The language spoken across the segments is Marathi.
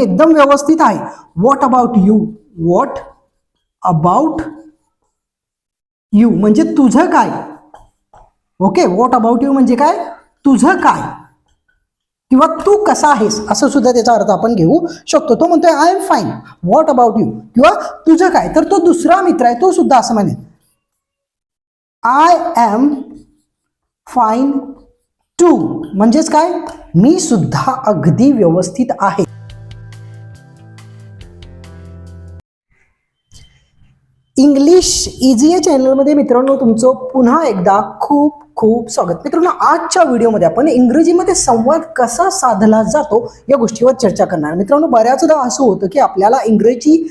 मी एकदम व्यवस्थित आहे. What about you? What about you म्हणजे तुझं काय. ओके, व्हॉट अबाउट यू म्हणजे काय, तुझं काय, किंवा तू कसा आहेस असं सुद्धा त्याचा अर्थ आपण घेऊ शकतो. तो म्हणतोय I am fine, what about you, किंवा तुझं काय. तर तो दुसरा मित्र आहे तो सुद्धा असं म्हणेल आय एम फाईन टू, म्हणजेच काय, मी सुद्धा अगदी व्यवस्थित आहे. इंग्लिश इझी या चॅनलमध्ये मित्रांनो तुमचं पुन्हा एकदा खूप खूप स्वागत. मित्रांनो, आजच्या व्हिडिओमध्ये आपण इंग्रजीमध्ये संवाद कसा साधला जातो या गोष्टीवर चर्चा करणार. मित्रांनो, बऱ्याचदा असं होतं की आपल्याला इंग्रजी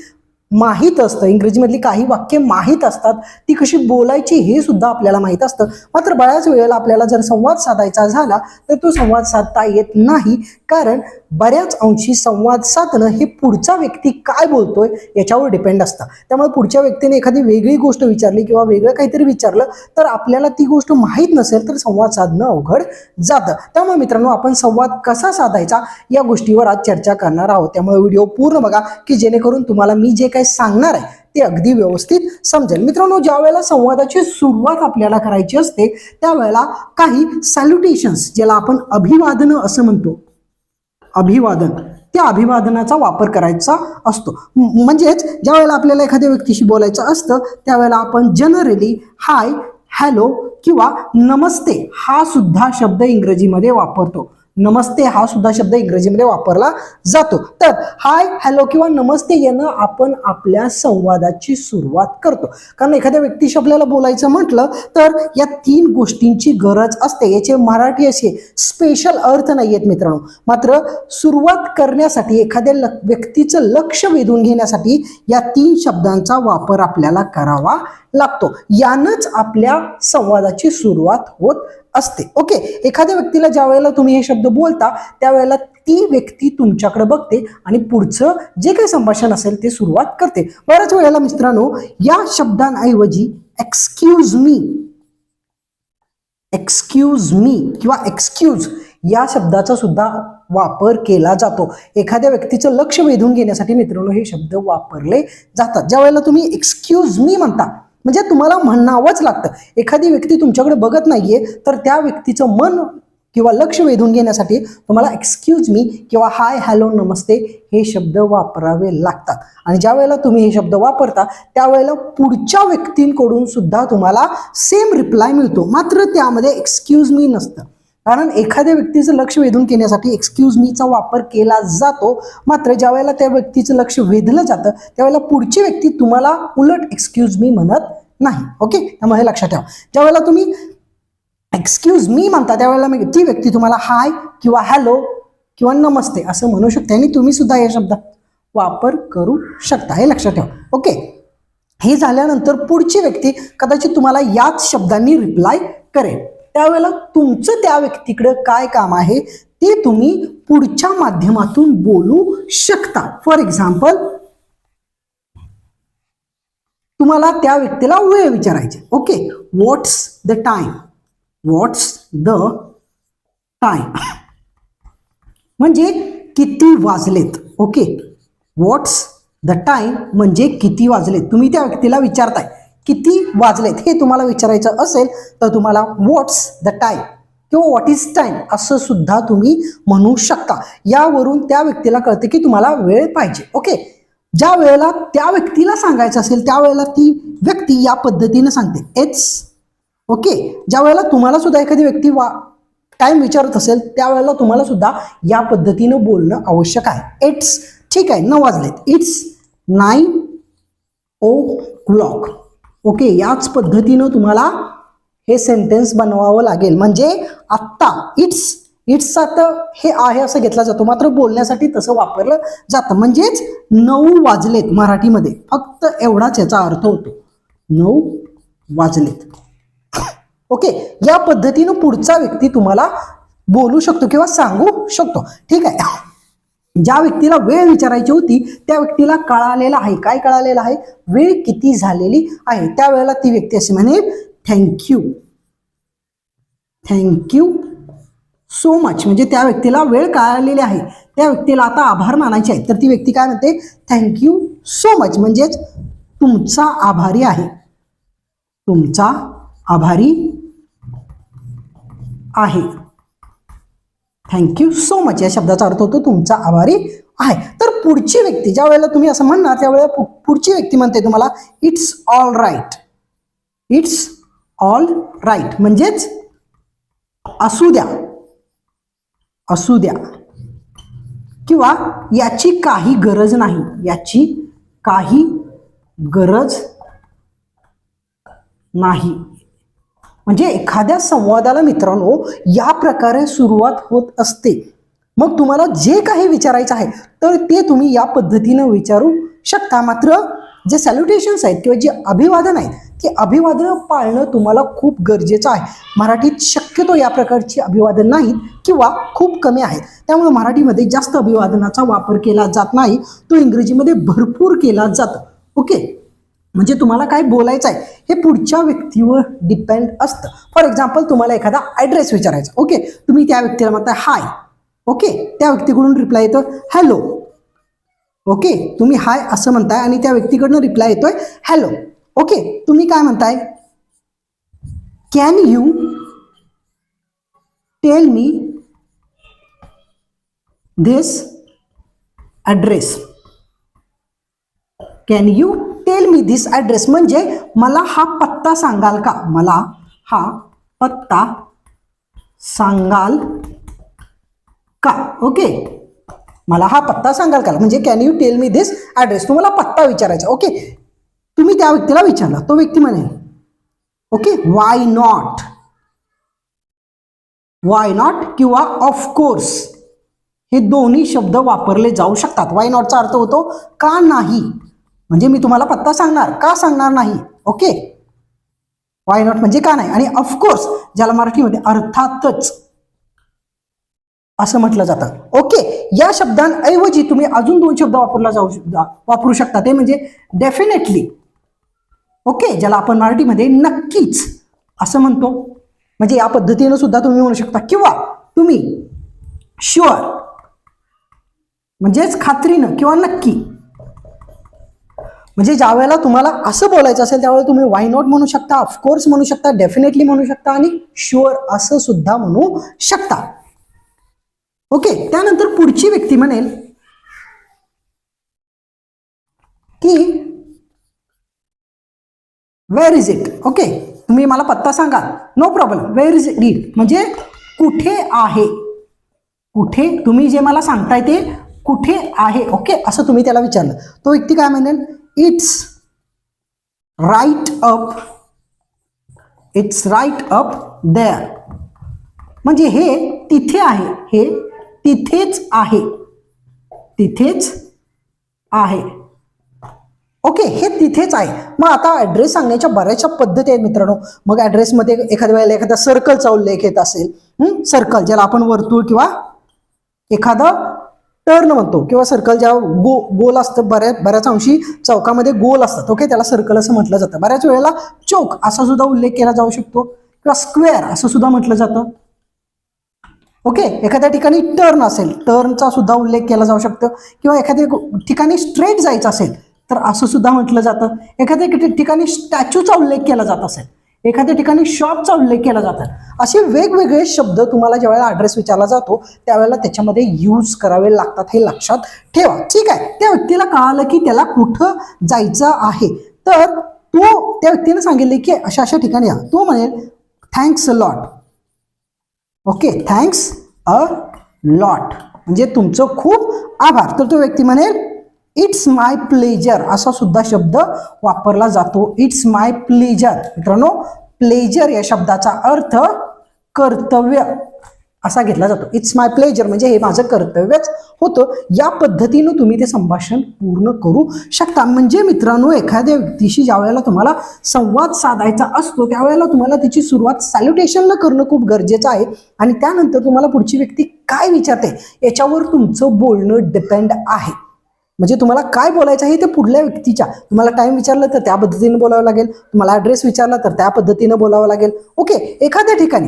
माहीत असतं, इंग्रजीमधली काही वाक्य माहीत असतात, ती कशी बोलायची हे सुद्धा आपल्याला माहीत असतं. मात्र बऱ्याच वेळेला आपल्याला जर संवाद साधायचा झाला तर तो संवाद साधता येत नाही, कारण बऱ्याच अंशी संवाद साधणं हे पुढचा व्यक्ती काय बोलतोय याच्यावर डिपेंड असतं. त्यामुळे पुढच्या व्यक्तीने एखादी वेगळी गोष्ट विचारली किंवा वेगळं काहीतरी विचारलं तर आपल्याला ती गोष्ट माहीत नसेल तर संवाद साधणं अवघड जातं. त्यामुळे मित्रांनो, आपण संवाद कसा साधायचा या गोष्टीवर आज चर्चा करणार आहोत. त्यामुळे व्हिडिओ पूर्ण बघा की जेणेकरून तुम्हाला मी जे काही सांगणार आहे ते अगदी व्यवस्थित समजेल. मित्रांनो, ज्या वेळेला संवादाची सुरुवात आपल्याला करायची असते त्यावेळेला काही सॅल्युटेशन्स, ज्याला आपण अभिवादन असं म्हणतो, अभिवादन, त्या अभिवादनाचा वापर करायचा असतो. म्हणजेच ज्या वेळेला आपल्याला एखाद्या व्यक्तीशी बोलायचं असतं त्यावेळेला आपण जनरली हाय, हॅलो किंवा नमस्ते हा सुद्धा शब्द इंग्रजीमध्ये वापरतो. नमस्ते हा सुद्धा शब्द इंग्रजीमध्ये वापरला जातो. तर हाय, हॅलो किंवा नमस्ते यानं आपण आपल्या संवादाची सुरुवात करतो. कारण एखाद्या व्यक्तीशी आपल्याला बोलायचं म्हटलं तर या 3 गोष्टींची गरज असते. याचे मराठी असे स्पेशल अर्थ नाही आहेत मित्रांनो. मात्र सुरुवात करण्यासाठी एखाद्या व्यक्तीचं लक्ष वेधून घेण्यासाठी या 3 शब्दांचा वापर आपल्याला करावा लागतो. यानंच आपल्या संवादाची सुरुवात होत असते. ओके, एखाद्या व्यक्तीला ज्या वेळेला तुम्ही हे शब्द बोलता त्यावेळेला ती व्यक्ती तुमच्याकडे बघते आणि पुढचं जे काही संभाषण असेल ते सुरुवात करते. बऱ्याच वेळेला मित्रांनो या शब्दांऐवजी एक्सक्यूज मी, एक्सक्यूज मी किंवा एक्सक्यूज या शब्दाचा सुद्धा वापर केला जातो. एखाद्या व्यक्तीचं लक्ष वेधून घेण्यासाठी मित्रांनो हे शब्द वापरले जातात. ज्या वेळेला तुम्ही एक्सक्यूज मी म्हणता म्हणजे तुम्हाला म्हणावंच लागतं. एखादी व्यक्ती तुमच्याकडे बघत नाहीये तर त्या व्यक्तीचं मन किंवा लक्ष वेधून घेण्यासाठी तुम्हाला एक्सक्यूज मी किंवा हाय, हॅलो, नमस्ते हे शब्द वापरावे लागतात. आणि ज्या वेळेला तुम्ही हे शब्द वापरता त्यावेळेला पुढच्या व्यक्तींकडून सुद्धा तुम्हाला सेम रिप्लाय मिळतो. मात्र त्यामध्ये एक्सक्यूज मी नसतं, कारण एखाद्या व्यक्तीचं लक्ष वेधून घेण्यासाठी एक्सक्यूज मीचा वापर केला जातो. मात्र ज्या वेळेला त्या व्यक्तीचं लक्ष वेधलं जातं त्यावेळेला पुढची व्यक्ती तुम्हाला उलट एक्सक्यूज मी म्हणत नाही. ओके, त्यामुळे हे लक्षात ठेवा. ज्या वेळेला तुम्ही एक्सक्यूज मी म्हणता त्यावेळेला ती व्यक्ती तुम्हाला हाय किंवा हॅलो किंवा नमस्ते असं म्हणू शकते आणि तुम्ही सुद्धा या शब्दात वापर करू शकता. हे लक्षात ठेवा. ओके, हे झाल्यानंतर पुढची व्यक्ती कदाचित तुम्हाला याच शब्दांनी रिप्लाय करेल. त्यावेळेला तुमचं त्या व्यक्तीकडे काय काम आहे ते तुम्ही पुढच्या माध्यमातून बोलू शकता. फॉर एक्झाम्पल, तुम्हाला त्या व्यक्तीला वेळ विचारायची. Okay, what's the time, what's the time म्हणजे किती वाजलेत. ओके, व्हॉट्स द टाइम म्हणजे किती वाजलेत. तुम्ही त्या व्यक्तीला विचारताय किती वाजलेत हे तुम्हाला विचारायचं असेल तर तुम्हाला व्हॉट्स द टाइम किंवा व्हॉट इज टाइम असं सुद्धा तुम्ही म्हणू शकता. यावरून त्या व्यक्तीला कळते की तुम्हाला वेळ पाहिजे. ओके, ज्या वेळेला त्या व्यक्तीला सांगायचं असेल त्यावेळेला ती व्यक्ती या पद्धतीने सांगते इट्स. ओके, ज्या वेळेला तुम्हाला सुद्धा एखादी व्यक्ती टाइम विचारत असेल त्यावेळेला तुम्हाला सुद्धा या पद्धतीनं बोलणं आवश्यक आहे. इट्स, ठीक आहे, 9 वाजलेत, इट्स 9 o'clock. ओके, याच पद्धतीनं तुम्हाला हे सेंटेन्स बनवावं लागेल. म्हणजे आत्ता इट्स आता हे आहे असं घेतला जातो, मात्र बोलण्यासाठी तसं वापरलं जातं. म्हणजेच 9 वाजलेत मराठीमध्ये फक्त एवढाच याचा अर्थ होतो, 9 वाजलेत. ओके, या पद्धतीनं पुढचा व्यक्ती तुम्हाला बोलू शकतो किंवा सांगू शकतो. ठीक आहे, ज्या व्यक्तीला वेळ विचारायची होती त्या व्यक्तीला कळालेलं आहे. काय कळालेलं आहे? वेळ किती झालेली आहे. त्यावेळेला ती व्यक्ती असे म्हणेल थँक्यू, थँक्यू सो मच म्हणजे त्या व्यक्तीला वेळ काढलेली आहे, त्या व्यक्तीला आता आभार मानायचे आहेत, तर ती व्यक्ती काय म्हणते, थँक्यू सो मच म्हणजेच तुमचा आभारी आहे, तुमचा आभारी आहे. थँक्यू सो मच या शब्दाचा अर्थ होतो तुमचा आभारी आहे. तर पुढची व्यक्ती ज्या वेळेला तुम्ही असं म्हणणार त्यावेळेला पुढची व्यक्ती म्हणते तुम्हाला it's all right. It's all right म्हणजेच असू द्या, असू द्या, किंवा याची काही गरज नाही, याची काही गरज नाही. म्हणजे एखाद्या संवादाला मित्रांनो या प्रकारे सुरुवात होत असते. मग तुम्हाला जे काही विचारायचं आहे तर ते तुम्ही या पद्धतीने विचारू शकता. मात्र जे सॅल्युटेशन्स आहेत किंवा जे अभिवादन आहेत ते अभिवादन पाळणं तुम्हाला खूप गरजेचं आहे. मराठीत शक्यतो या प्रकारची अभिवादन नाहीत किंवा खूप कमी आहेत, त्यामुळे मराठीमध्ये जास्त अभिवादनाचा वापर केला जात नाही, तो इंग्रजीमध्ये भरपूर केला जातो. ओके, म्हणजे तुम्हाला काय बोलायचं आहे हे पुढच्या व्यक्तीवर डिपेंड असतं. फॉर एक्झाम्पल तुम्हाला एखादा ॲड्रेस विचारायचा, ओके, तुम्ही त्या व्यक्तीला म्हणताय हाय, ओके, त्या व्यक्तीकडून रिप्लाय येतो हॅलो. ओके, तुम्ही हाय असं म्हणताय आणि त्या व्यक्तीकडून रिप्लाय येतोय हॅलो. ओके, तुम्ही काय म्हणताय, can you tell me this address. Can you tell me this address म्हणजे मला हा पत्ता सांगाल का, मला हा पत्ता सांगाल का. ओके, मला हा पत्ता सांगाल का म्हणजे can you tell me this address, तुम्हाला पत्ता विचारायचा. ओके, तुम्ही त्या व्यक्तीला विचारला, तो व्यक्ती म्हणेल okay why not, why not किंवा ऑफकोर्स हे दोन्ही शब्द वापरले जाऊ शकतात. वाय नॉटचा अर्थ होतो का नाही, म्हणजे मी तुम्हाला पत्ता सांगणार, का सांगणार नाही. ओके, वाय नॉट म्हणजे का नाही, आणि ऑफकोर्स ज्याला मराठीमध्ये अर्थातच असं म्हटलं जातं. ओके, या शब्दांऐवजी तुम्ही अजून दोन शब्द वापरू शकता, ते म्हणजे डेफिनेटली. ओके, ज्याला आपण मराठीमध्ये नक्कीच असं म्हणतो, म्हणजे या पद्धतीनं सुद्धा तुम्ही म्हणू शकता, किंवा तुम्ही शुअर म्हणजेच खात्रीनं किंवा नक्की. म्हणजे ज्या वेळेला तुम्हाला असं बोलायचं असेल त्यावेळेला तुम्ही वाय नॉट म्हणू शकता, ऑफकोर्स म्हणू शकता, डेफिनेटली म्हणू शकता आणि शुअर असं सुद्धा म्हणू शकता. ओके, त्यानंतर पुढची व्यक्ती म्हणेल की वेअर इज इट. ओके, तुम्ही मला पत्ता सांगा, no problem, where is it म्हणजे कुठे आहे, कुठे तुम्ही जे मला सांगताय ते कुठे आहे. ओके, असं तुम्ही त्याला विचारलं, तो व्यक्ती काय म्हणेल, it's right up, it's right up there म्हणजे हे तिथे आहे, हे तिथेच आहे, तिथेच आहे. ओके, हे तिथेच आहे. मग आता ॲड्रेस सांगण्याच्या बऱ्याचशा पद्धती आहेत मित्रांनो. मग ॲड्रेसमध्ये एखाद्या वेळेला एखादा सर्कलचा उल्लेख येत असेल, सर्कल ज्याला आपण वर्तुळ किंवा एखादा टर्न म्हणतो, किंवा सर्कल ज्या गोल असतं, बऱ्याच अंशी चौकामध्ये गोल असतात. ओके, त्याला सर्कल असं म्हटलं जातं. बऱ्याच वेळेला चौक असा सुद्धा उल्लेख केला जाऊ शकतो, किंवा स्क्वेअर असं सुद्धा म्हटलं जातं. ओके, एखाद्या ठिकाणी टर्न असेल, टर्नचा सुद्धा उल्लेख केला जाऊ शकतो, किंवा एखाद्या ठिकाणी स्ट्रेट जायचं असेल तर असं सुद्धा म्हटलं जातं. एखाद्या ठिकाणी स्टॅच्यूचा उल्लेख केला जात असेल, एखाद्या ठिकाणी शॉपचा उल्लेख केला जातो. असे वेगवेगळे शब्द तुम्हाला ज्यावेळेला ॲड्रेस विचारला जातो त्यावेळेला त्याच्यामध्ये यूज करावे लागतात, हे लक्षात ठेवा. ठीक आहे, त्या व्यक्तीला कळालं की त्याला कुठं जायचं आहे, तर तो त्या व्यक्तीने सांगितले की अशा अशा ठिकाणी या, तो म्हणेल thanks a lot. Okay, thanks a lot म्हणजे तुमचं खूप आभार. तर तो व्यक्ती म्हणेल इट्स माय प्लेजर, असा सुद्धा शब्द वापरला जातो. It's my pleasure. मित्रांनो, प्लेजर या शब्दाचा अर्थ कर्तव्य असा घेतला जातो. इट्स माय प्लेजर म्हणजे हे माझं कर्तव्यच होतं. या पद्धतीनं तुम्ही ते संभाषण पूर्ण करू शकता. म्हणजे मित्रांनो, एखाद्या व्यक्तीशी ज्या वेळेला तुम्हाला संवाद साधायचा असतो त्यावेळेला तुम्हाला त्याची सुरुवात सॅल्युटेशननं करणं खूप गरजेचं आहे, आणि त्यानंतर तुम्हाला पुढची व्यक्ती काय विचारते याच्यावर तुमचं बोलणं डिपेंड आहे. म्हणजे तुम्हाला काय बोलायचं आहे ते पुढल्या व्यक्तीच्या, तुम्हाला टाइम विचारलं तर त्या पद्धतीने बोलावं लागेल, तुम्हाला ॲड्रेस विचारला तर त्या पद्धतीनं बोलावं लागेल. ओके, एखाद्या ठिकाणी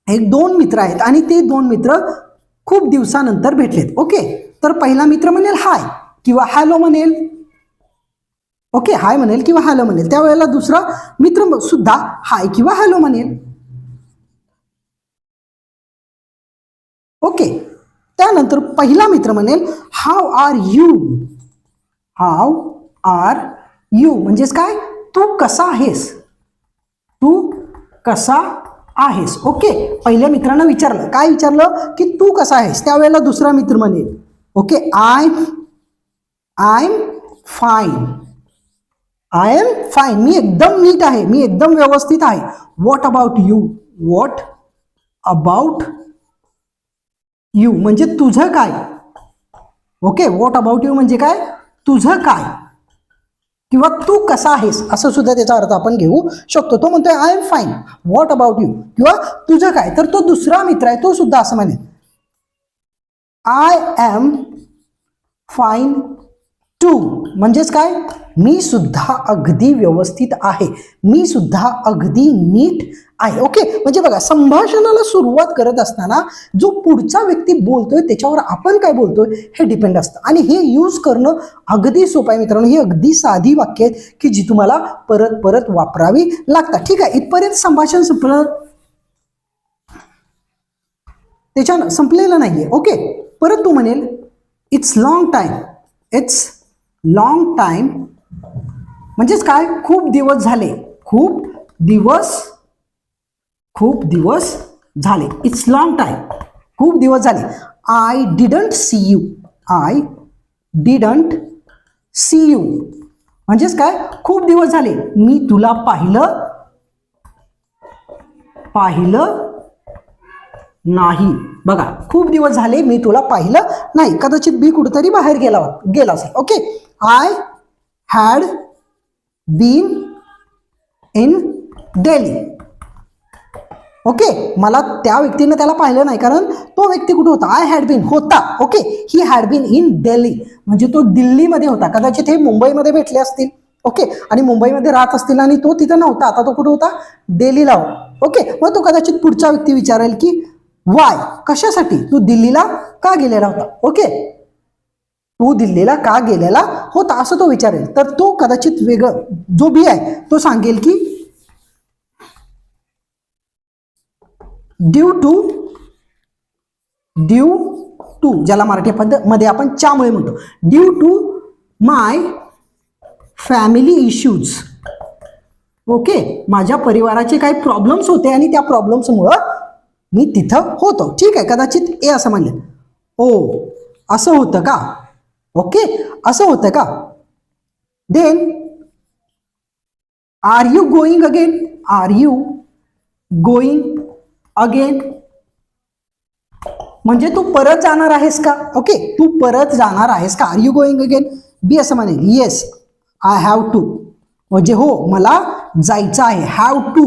एक दोन मित्र आहेत आणि ते दोन मित्र खूप दिवसानंतर भेटलेत. ओके, तर पहिला मित्र म्हणेल हाय किंवा हॅलो म्हणेल. ओके, हाय म्हणेल किंवा हॅलो म्हणेल. त्यावेळेला दुसरा मित्र सुद्धा हाय किंवा हॅलो म्हणेल. ओके, त्यानंतर पहिला मित्र म्हणेल how are you. How are you म्हणजेच काय, तू कसा आहेस, तू कसा आहेस. ओके, पहिल्या मित्रानं विचारलं, काय विचारलं की तू कसा आहेस. त्यावेळेला दुसरा मित्र म्हणेल okay I am fine. I am fine, मी एकदम नीट आहे, मी एकदम व्यवस्थित आहे. What about you. What about you म्हणजे तुझं काय. ओके, व्हॉट अबाउट यू म्हणजे काय, तुझं काय किंवा तू कसा आहेस असं सुद्धा त्याचा अर्थ आपण घेऊ शकतो. तो म्हणतोय I am fine, what about you किंवा तुझं काय. तर तो दुसरा मित्र आहे तो सुद्धा असं म्हणेल आय एम फाईन टू म्हणजेच काय, मी सुद्धा अगदी व्यवस्थित आहे, मी सुद्धा अगदी नीट आहे. ओके, म्हणजे बघा संभाषणाला सुरुवात करत असताना जो पुढचा व्यक्ती बोलतोय त्याच्यावर आपण काय बोलतोय हे डिपेंड असतं आणि हे यूज करणं अगदी सोपं आहे मित्रांनो. ही अगदी साधी वाक्य आहेत की जी तुम्हाला परत परत वापरावी लागतात. ठीक आहे, इथपर्यंत संभाषण संपलं, त्याच्यानं संपलेलं नाहीये. ओके, परत तो म्हणेल it's long time. It's long time म्हणजेच काय, खूप दिवस झाले, खूप दिवस झाले. इट्स लॉंग टाइम, खूप दिवस झाले. I didn't see you. I didn't see you म्हणजेच काय, खूप दिवस झाले मी तुला पाहिलं नाही. बघा, खूप दिवस झाले मी तुला पाहिलं नाही. कदाचित बी कुठेतरी बाहेर गेला असेल. Okay, I had been in Delhi. Okay, मला त्या व्यक्तीने त्याला पाहिलं नाही कारण तो व्यक्ती कुठे होता, आय हॅड बीन होता. Okay, he had been in Delhi म्हणजे तो दिल्लीमध्ये होता. कदाचित हे मुंबईमध्ये भेटले असतील. ओके, आणि मुंबईमध्ये राहत असतील आणि तो तिथं नव्हता, आता तो कुठे होता, दिल्लीला होता. ओके, मग तो कदाचित पुढचा व्यक्ती विचारेल की वाय, कशासाठी, तू दिल्लीला का गेलेला होता. ओके, तू दिल्लीला का गेलेला होता असं तो विचारेल. तर तो कदाचित वेगळं जो बी आहे तो सांगेल की ड्यू टू ज्याला मराठीमध्ये आपण त्यामुळे म्हणतो, due to my family issues. Okay, माझ्या परिवाराचे काही प्रॉब्लेम्स होते आणि त्या प्रॉब्लेम्समुळं मी तिथं होतो. ठीक आहे, कदाचित ए असं म्हणले, ओ असं होतं का. ओके, असं होतं का. Then are you going again. Are you going again म्हणजे तू परत जाणार आहेस का. ओके, तू परत जाणार आहेस का. Are you going again. B असं म्हणेल येस आय हॅव टू म्हणजे हो मला जायचं आहे. हॅव टू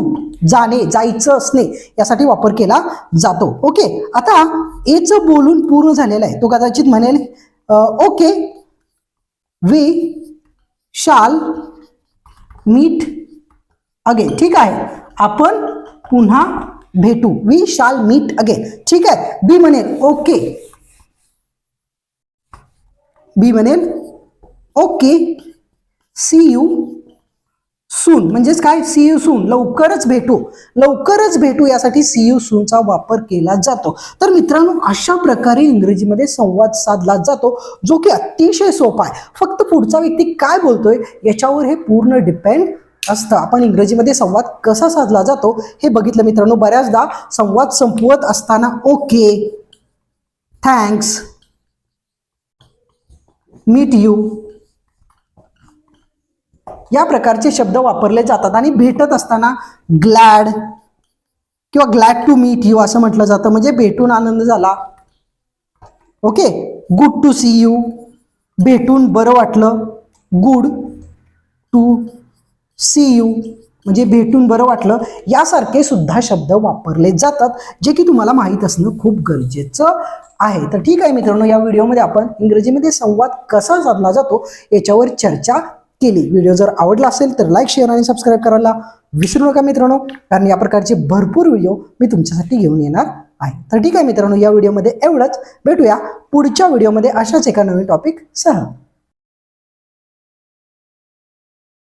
जाणे, जायचं असणे यासाठी वापर केला जातो. ओके, आता एचं बोलून पूर्ण झालेलं आहे. तो कदाचित म्हणेल okay we shall meet again. ठीक आहे, आपण पुन्हा भेटू. We shall meet again. ठीक आहे, बी म्हणेल ओके. बी म्हणेल ओके सी यू सून म्हणजेच काय, सी यू सून लवकरच भेटू यासाठी सी यू सूनचा वापर केला जातो. तर मित्रांनो, अशा प्रकारे इंग्रजीमध्ये संवाद साधला जातो जो की अतिशय सोपा आहे. फक्त पुढचा व्यक्ती काय बोलतोय याच्यावर हे पूर्ण डिपेंड असतं. आपण इंग्रजीमध्ये संवाद कसा साधला जातो हे बघितलं मित्रांनो. बऱ्याचदा संवाद संपवत असताना ओके, थँक्स, मीट यू या प्रकारचे शब्द वापरले जातात आणि भेटत असताना ग्लॅड किंवा ग्लॅड टू मीट यू असं म्हटलं जातं म्हणजे भेटून आनंद झाला. Okay, good to see you भेटून बरं वाटलं. गुड टू सी यू म्हणजे भेटून बरं वाटलं. यासारखे सुद्धा शब्द वापरले जातात जे की तुम्हाला माहीत असणं खूप गरजेचं आहे. तर ठीक आहे मित्रांनो, या व्हिडिओमध्ये आपण इंग्रजीमध्ये संवाद कसा साधला जातो याच्यावर चर्चा केली. व्हिडिओ जर आवडला असेल तर लाईक, शेअर आणि सबस्क्राईब करायला विसरू नका मित्रांनो, कारण या प्रकारचे भरपूर व्हिडिओ मी तुमच्यासाठी घेऊन येणार आहे. तर ठीक आहे मित्रांनो, या व्हिडिओमध्ये एवढंच. भेटूया पुढच्या व्हिडिओमध्ये अशाच एका नवीन टॉपिक सह.